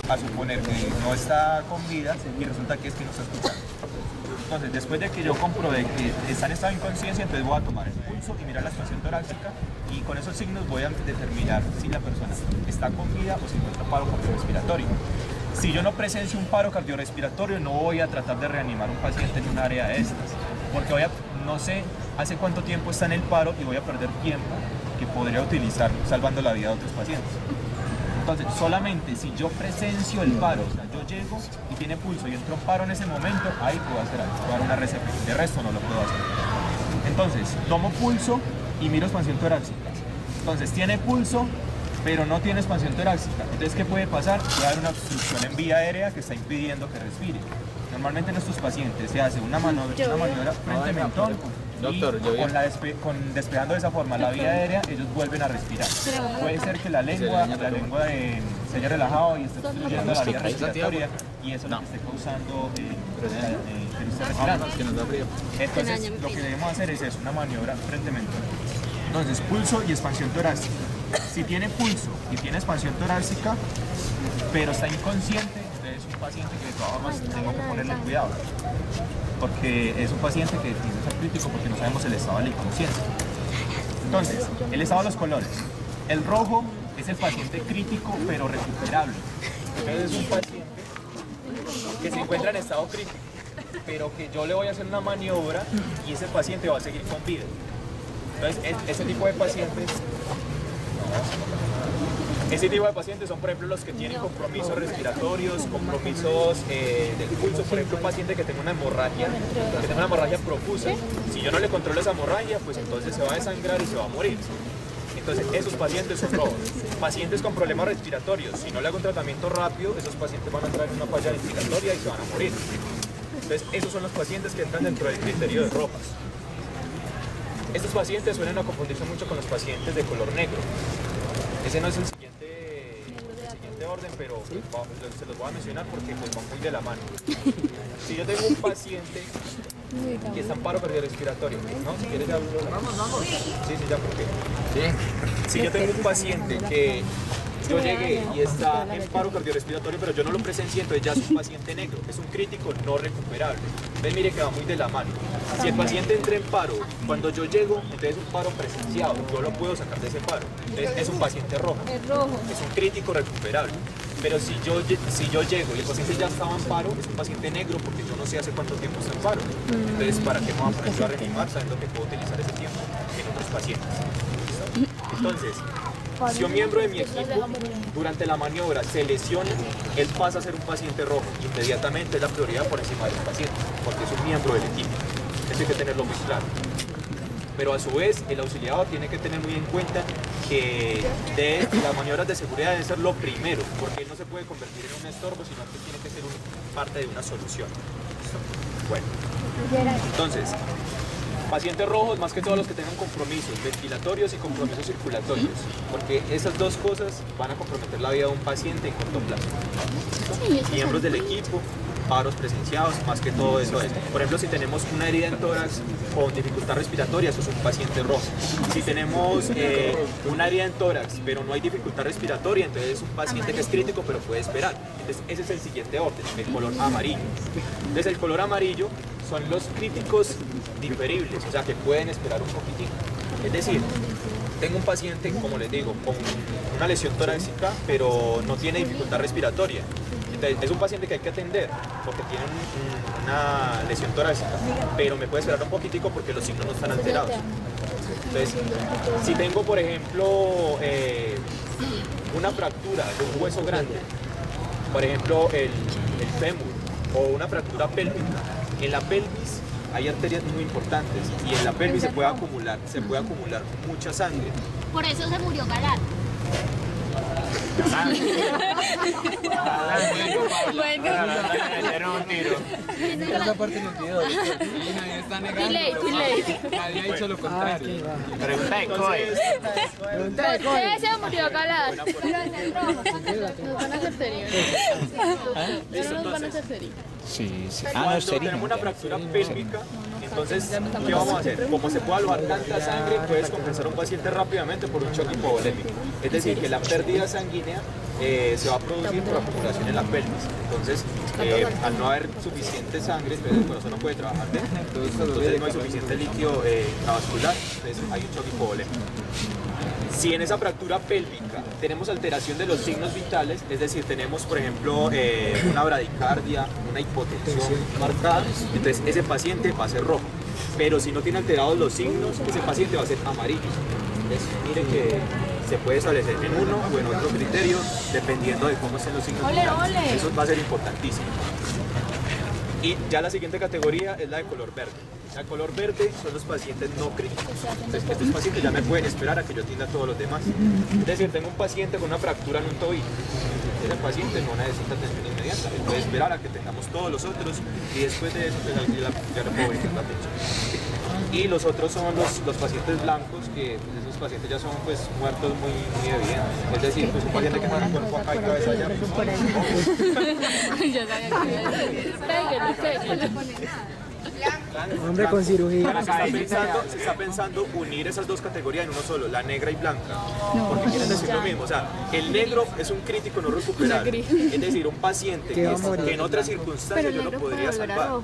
a suponer que no está con vida y resulta que es que no está escuchando. Entonces, después de que yo comprobé que está en estado de inconsciencia, entonces voy a tomar el pulso y mirar la expansión torácica y con esos signos voy a determinar si la persona está con vida o se encuentra paro cardiorrespiratorio. Si yo no presencio un paro cardiorrespiratorio, no voy a tratar de reanimar a un paciente en un área de estas, porque no sé hace cuánto tiempo está en el paro y voy a perder tiempo que podría utilizar salvando la vida de otros pacientes. Entonces, solamente si yo presencio el paro, o sea, yo llego y tiene pulso y entro en paro en ese momento, ahí puedo hacer algo, puedo dar una RCP, de resto no lo puedo hacer. Entonces, tomo pulso y miro expansión torácica. Entonces, tiene pulso, pero no tiene expansión torácica. Entonces, ¿qué puede pasar? Puede haber una obstrucción en vía aérea que está impidiendo que respire. Normalmente en estos pacientes se hace una maniobra frente-mentón. Doctor, despejando de esa forma la vía aérea, ellos vuelven a respirar. Puede ser que la lengua se haya relajado y esté obstruyendo la vía respiratoria y eso es lo que esté causando que no esté respirando. Entonces, lo que debemos hacer es eso, una maniobra frente-mentón. Entonces, pulso y expansión torácica. Si tiene pulso y tiene expansión torácica, pero está inconsciente, entonces es un paciente que de todas formas tengo que ponerle cuidado. Porque es un paciente que tiene que ser crítico porque no sabemos el estado de la inconsciencia. Entonces, el estado de los colores. El rojo es el paciente crítico pero recuperable. Entonces es un paciente que se encuentra en estado crítico, pero que yo le voy a hacer una maniobra y ese paciente va a seguir con vida. Entonces, ese tipo de pacientes son, por ejemplo, los que tienen compromisos respiratorios, compromisos del pulso. Por ejemplo, un paciente que tenga una hemorragia profusa, si yo no le controlo esa hemorragia, pues entonces se va a desangrar y se va a morir. Entonces, esos pacientes son rojos. Pacientes con problemas respiratorios, si no le hago un tratamiento rápido, esos pacientes van a entrar en una falla respiratoria y se van a morir. Entonces, esos son los pacientes que entran dentro del criterio de rojas. Estos pacientes suelen a confundirse mucho con los pacientes de color negro. Ese no es el siguiente orden, pero pues, se los voy a mencionar porque pues, van muy de la mano. Si yo tengo un paciente que está en paro cardiorrespiratorio, ¿no? Si quieres ya vamos. Sí, ya porque. Sí. Si yo tengo un paciente que yo llegué y está en paro cardiorrespiratorio, pero yo no lo presencié, entonces ya es un paciente negro, es un crítico no recuperable. Entonces mire que va muy de la mano. Si el paciente entra en paro, cuando yo llego, entonces es un paro presenciado, yo lo puedo sacar de ese paro. Entonces es un paciente rojo, es un crítico recuperable. Pero si yo llego y el paciente ya estaba en paro, es un paciente negro porque yo no sé hace cuánto tiempo está en paro. Entonces, ¿para qué me voy a poner yo a reanimar sabiendo que puedo utilizar ese tiempo en otros pacientes? Entonces, si un miembro de mi equipo durante la maniobra se lesiona, él pasa a ser un paciente rojo. Inmediatamente es la prioridad por encima de los pacientes, porque es un miembro del equipo. Eso hay que tenerlo muy claro. Pero a su vez, el auxiliador tiene que tener muy en cuenta que las maniobras de seguridad deben ser lo primero, porque él no se puede convertir en un estorbo, sino que tiene que ser parte de una solución. Bueno, entonces, pacientes rojos, más que todos los que tengan compromisos ventilatorios y compromisos circulatorios, porque esas dos cosas van a comprometer la vida de un paciente en corto plazo. Miembros del equipo, paros presenciados, más que todo eso es. Por ejemplo, si tenemos una herida en tórax con dificultad respiratoria, eso es un paciente rojo. Si tenemos una herida en tórax, pero no hay dificultad respiratoria, entonces es un paciente que es crítico, pero puede esperar. Entonces, ese es el siguiente orden, el color amarillo. Entonces, el color amarillo son los críticos diferibles, o sea, que pueden esperar un poquitito. Es decir, tengo un paciente, como les digo, con una lesión torácica, pero no tiene dificultad respiratoria. Entonces, es un paciente que hay que atender porque tiene una lesión torácica, pero me puede esperar un poquitico porque los signos no están alterados. Entonces, si tengo, por ejemplo, una fractura de un hueso grande, por ejemplo, el fémur, o una fractura pélvica, en la pelvis hay arterias muy importantes y en la pelvis se puede acumular mucha sangre. Por eso se murió Galán. Bueno, era un tiro. Esa parte nos olvidó. Nadie está negando. Nadie ha dicho lo contrario. Pregunta de COE. Se murió Galán. Nos van a hacer serio. No nos van a hacer serio. Sí, sí. Cuando tenemos una fractura pélvica, entonces, ¿qué vamos a hacer? Como se puede alojar tanta sangre, puedes compensar a un paciente rápidamente por un choque hipovolémico. Es decir, que la pérdida sanguínea se va a producir por acumulación en la pelvis. Entonces, al no haber suficiente sangre, entonces el corazón no puede trabajar dentro, entonces no hay suficiente líquido intravascular, entonces hay un choque hipovolémico. Si en esa fractura pélvica tenemos alteración de los signos vitales, es decir, tenemos por ejemplo una bradicardia, una hipotensión marcada, entonces ese paciente va a ser rojo. Pero si no tiene alterados los signos, ese paciente va a ser amarillo. Entonces, mire que se puede establecer en uno o en otro criterio, dependiendo de cómo estén los signos vitales. Eso va a ser importantísimo. Y ya la siguiente categoría es la de color verde. La de color verde son los pacientes no críticos. Entonces, estos pacientes ya me pueden esperar a que yo atienda a todos los demás. Es decir, tengo un paciente con una fractura en un tobillo. Ese paciente no necesita atención inmediata. Él puede esperar a que tengamos todos los otros y después de eso pues, ya le puedo brindar la atención. Y los otros son los pacientes blancos, que esos pacientes ya son pues muertos muy evidentes. Es decir, pues un paciente que tiene cuerpo acá y cabeza allá. Ya sabía que Hombre con cirugía. Se está pensando unir esas dos categorías en uno solo, la negra y blanca. Porque quieren decir lo mismo. O sea, el negro es un crítico no recuperable. Es decir, un paciente que en otras circunstancias yo lo podría salvar.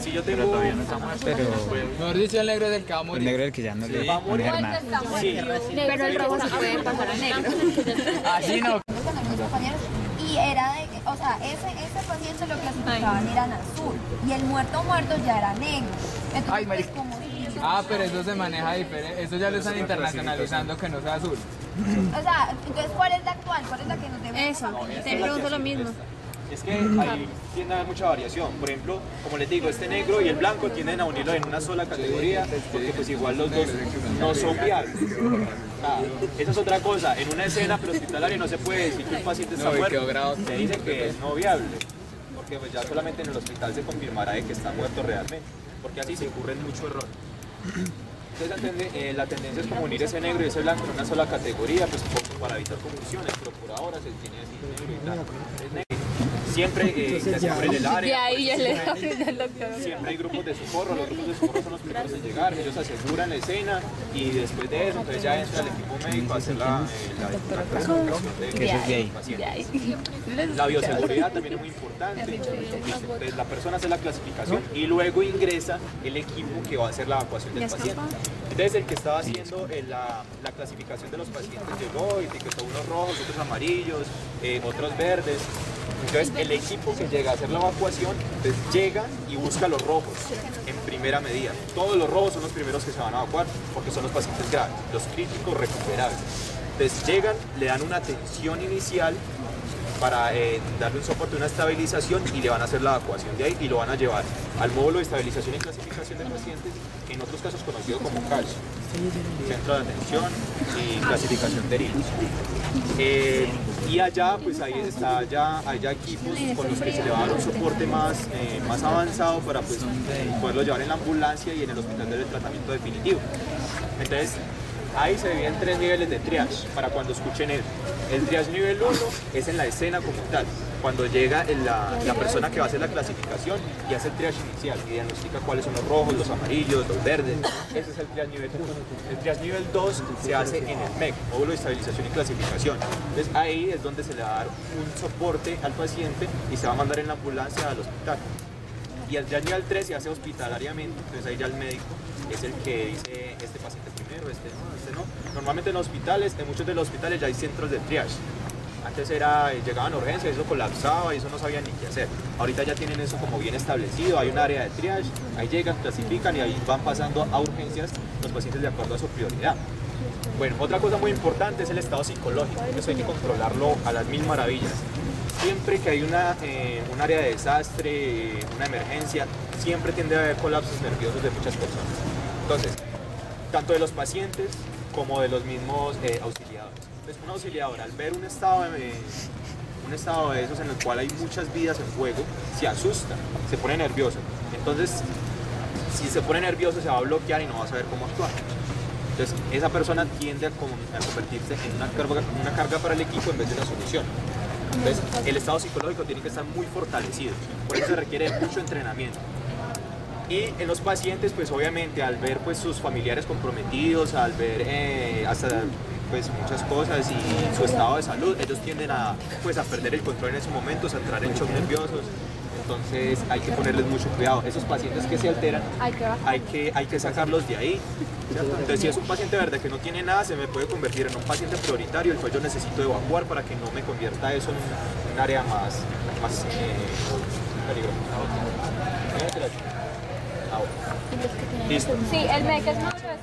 Si yo tengo... Mejor dicho, el negro es el que va a morir. El negro es el que ya no le va a poner nada. Sí. Pero el rojo se puede pasar a negro. Así no. Y era de, o sea, ese paciente lo clasificaban era en azul y el muerto ya era negro. Entonces, pues, como pero eso se maneja diferente, eso ya lo están internacionalizando que no sea azul. O sea, entonces, ¿cuál es la actual? ¿Cuál es la que nos debe? Eso, te pregunto lo mismo. Es que ahí tiende a haber mucha variación. Por ejemplo, como les digo, este negro y el blanco tienden a unirlo en una sola categoría porque pues igual los dos no son viables. Esa es otra cosa. En una escena prehospitalaria no se puede decir que un paciente está muerto. Se dice que es no viable. Porque pues ya solamente en el hospital se confirmará de que está muerto realmente. Porque así se incurre en mucho error. Entonces la tendencia es como unir ese negro y ese blanco en una sola categoría, pues un poco para evitar confusiones, pero por ahora se tiene así negro y blanco. Es negro. Siempre se abre el área. De ahí ya le da el doctor. Siempre hay grupos de socorro, los grupos de socorro son los primeros en llegar, ellos aseguran la escena y después de eso, entonces ya entra el equipo médico a hacer la clasificación de pacientes. La bioseguridad también es muy importante, entonces la persona hace la clasificación y luego ingresa el equipo que va a hacer la evacuación del paciente. Entonces el que estaba haciendo la clasificación de los pacientes llegó y etiquetó unos rojos, otros amarillos, otros verdes. Entonces el equipo que llega a hacer la evacuación pues, llega y busca los rojos en primera medida. Todos los rojos son los primeros que se van a evacuar porque son los pacientes graves, los críticos recuperables. Entonces llegan, le dan una atención inicial para darle un soporte, una estabilización y le van a hacer la evacuación de ahí y lo van a llevar al módulo de estabilización y clasificación de pacientes, en otros casos conocido como CALS, Centro de Atención y Clasificación de Heridos. Y allá pues ahí está ya equipos con los que se le va a dar un soporte más avanzado para pues, poderlo llevar en la ambulancia y en el hospital de tratamiento definitivo. Entonces ahí se dividen 3 niveles de triage para cuando escuchen el triage nivel 1 es en la escena como tal, cuando llega la persona que va a hacer la clasificación y hace el triage inicial y diagnostica cuáles son los rojos, los amarillos, los verdes. Ese es el triage nivel 1. El triage nivel 2 se hace en el MEC, módulo de estabilización y clasificación. Entonces ahí es donde se le va a dar un soporte al paciente y se va a mandar en la ambulancia al hospital. Y el triage nivel 3 se hace hospitalariamente, entonces ahí ya el médico es el que dice este paciente primero, este no. Normalmente en los hospitales, en muchos de los hospitales ya hay centros de triage. Antes llegaban urgencias, eso colapsaba y eso no sabían ni qué hacer. Ahorita ya tienen eso como bien establecido, hay un área de triage, ahí llegan, clasifican y ahí van pasando a urgencias los pacientes de acuerdo a su prioridad. Bueno, otra cosa muy importante es el estado psicológico, eso hay que controlarlo a las mil maravillas. Siempre que hay un área de desastre, una emergencia, siempre tiende a haber colapsos nerviosos de muchas personas. Entonces, tanto de los pacientes como de los mismos auxiliadores. Entonces, un auxiliador al ver un estado de esos en el cual hay muchas vidas en juego, se asusta, se pone nervioso. Entonces, si se pone nervioso se va a bloquear y no va a saber cómo actuar. Entonces, esa persona tiende a convertirse en una carga para el equipo en vez de una solución. Entonces, el estado psicológico tiene que estar muy fortalecido, por eso se requiere mucho entrenamiento. Y en los pacientes, pues obviamente al ver pues, sus familiares comprometidos, al ver hasta pues muchas cosas y su estado de salud, ellos tienden a, pues, a perder el control en esos momentos, a entrar en shock nerviosos. Entonces hay que ponerles mucho cuidado. Esos pacientes que se alteran, hay que sacarlos de ahí, ¿cierto? Entonces si es un paciente verde que no tiene nada, se me puede convertir en un paciente prioritario, el cual yo necesito evacuar para que no me convierta eso en un área más peligrosa. Listo. Sí, el MEC es mucho de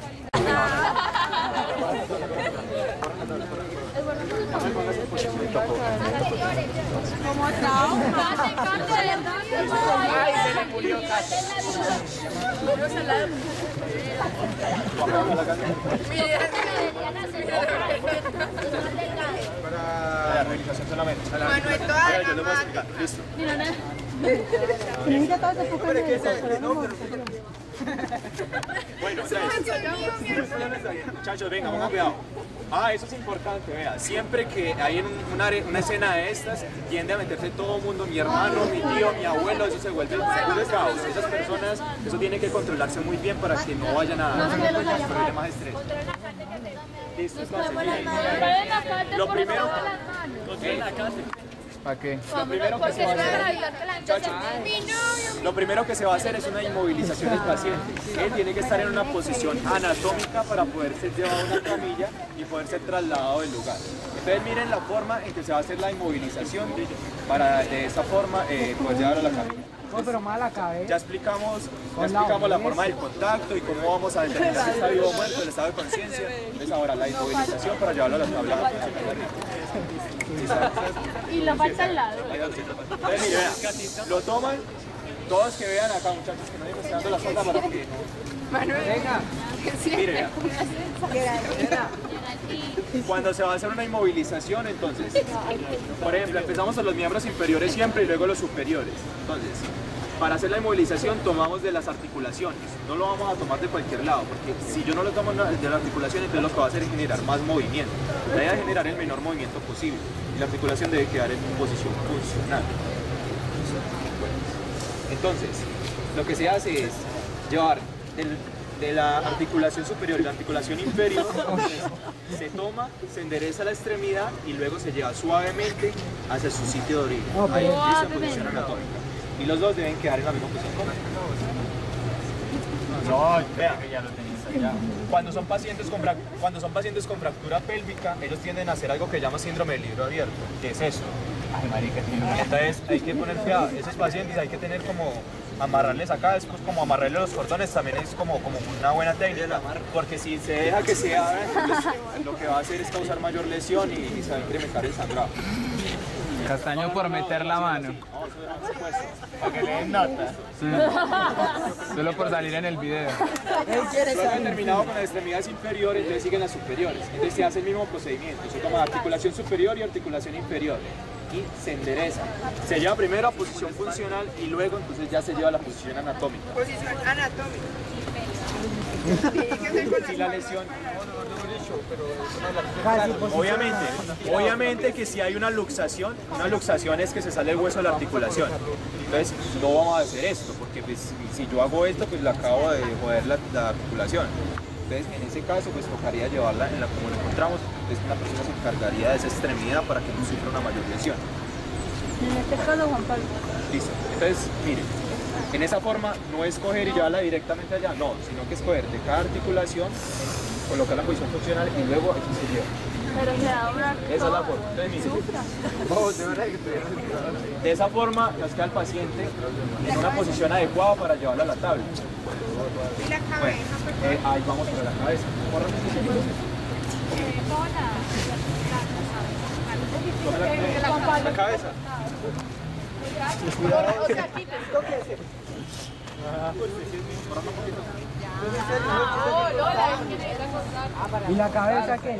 ¿cómo está? Ay, se le murió casi. Para la realización solamente. Yo lo voy a explicar. Listo. Bueno, muchachos, venga, pongan cuidado. Eso es importante, vea. Siempre que hay en una escena de estas, tiende a meterse todo el mundo, mi hermano, mi tío, mi abuelo, eso se vuelve un caos. Esas personas, eso tiene que controlarse muy bien para que no vayan a tener problemas de estrés. Listo, entonces, lo primero, ¿Para qué? Lo primero que se va a hacer es una inmovilización del paciente. Él tiene que estar en una posición anatómica para poder ser llevado a una camilla y poder ser trasladado del lugar. Entonces miren la forma en que se va a hacer la inmovilización para de esa forma poder llevarlo a la camilla. Pero mala cabeza. Ya explicamos la forma del contacto y cómo vamos a determinar si está vivo o muerto, el estado de conciencia. Entonces ahora la inmovilización para llevarlo a la tabla. Y lo falta al lado. Entonces, mire, vean, lo toman, todos que vean acá, muchachos, que no digan dando la sonda para que... Venga. Mire, vean. Cuando se va a hacer una inmovilización, entonces, por ejemplo, empezamos con los miembros inferiores siempre y luego los superiores. Entonces, para hacer la inmovilización tomamos de las articulaciones, no lo vamos a tomar de cualquier lado, porque si yo no lo tomo de la articulación, entonces lo que va a hacer es generar más movimiento. La idea es generar el menor movimiento posible y la articulación debe quedar en posición funcional. Entonces, lo que se hace es llevar de la articulación superior y la articulación inferior, se toma, se endereza la extremidad y luego se lleva suavemente hacia su sitio de origen. Ahí empieza en posición anatómica. Y los dos deben quedar en la misma posición. No, vean, ya lo tenéis allá. Cuando son pacientes con fractura pélvica, ellos tienden a hacer algo que llama síndrome del libro abierto. ¿Qué es eso? Ay, marica, Entonces hay que poner cuidado. Esos pacientes hay que tener como amarrarles acá, después como amarrarles los cordones también es como una buena técnica, porque si se deja que se abran, pues, lo que va a hacer es causar mayor lesión y se va a incrementar el sangrado. Castaño por meter la mano. Para que le den nota. Sí. Solo por salir en el video. Luego han terminado con las extremidades inferiores, entonces siguen las superiores. Entonces se hace el mismo procedimiento. Se toma articulación superior y articulación inferior. Y se endereza. Se lleva primero a posición funcional y luego entonces ya se lleva a la posición anatómica. Posición anatómica. Si la lesión... Obviamente que si hay una luxación es que se sale el hueso de la articulación. Entonces no vamos a hacer esto, porque pues, si yo hago esto, pues le acabo de joder la articulación. Entonces en ese caso pues tocaría llevarla en la como lo encontramos, entonces una persona se encargaría de esa extremidad para que no sufra una mayor lesión. En este caso, Juan Pablo. Listo, entonces miren, en esa forma no es coger y llevarla directamente allá, no, sino que es coger de cada articulación, colocar la posición funcional y luego aquí se lleva. Pero se va a doblar. Esa es la forma. Entonces, miren. De esa forma nos queda el paciente en una posición adecuada para llevarlo a la tabla. Y la cabeza. Bueno, ahí vamos para la cabeza. La cabeza. ¿Y la cabeza qué?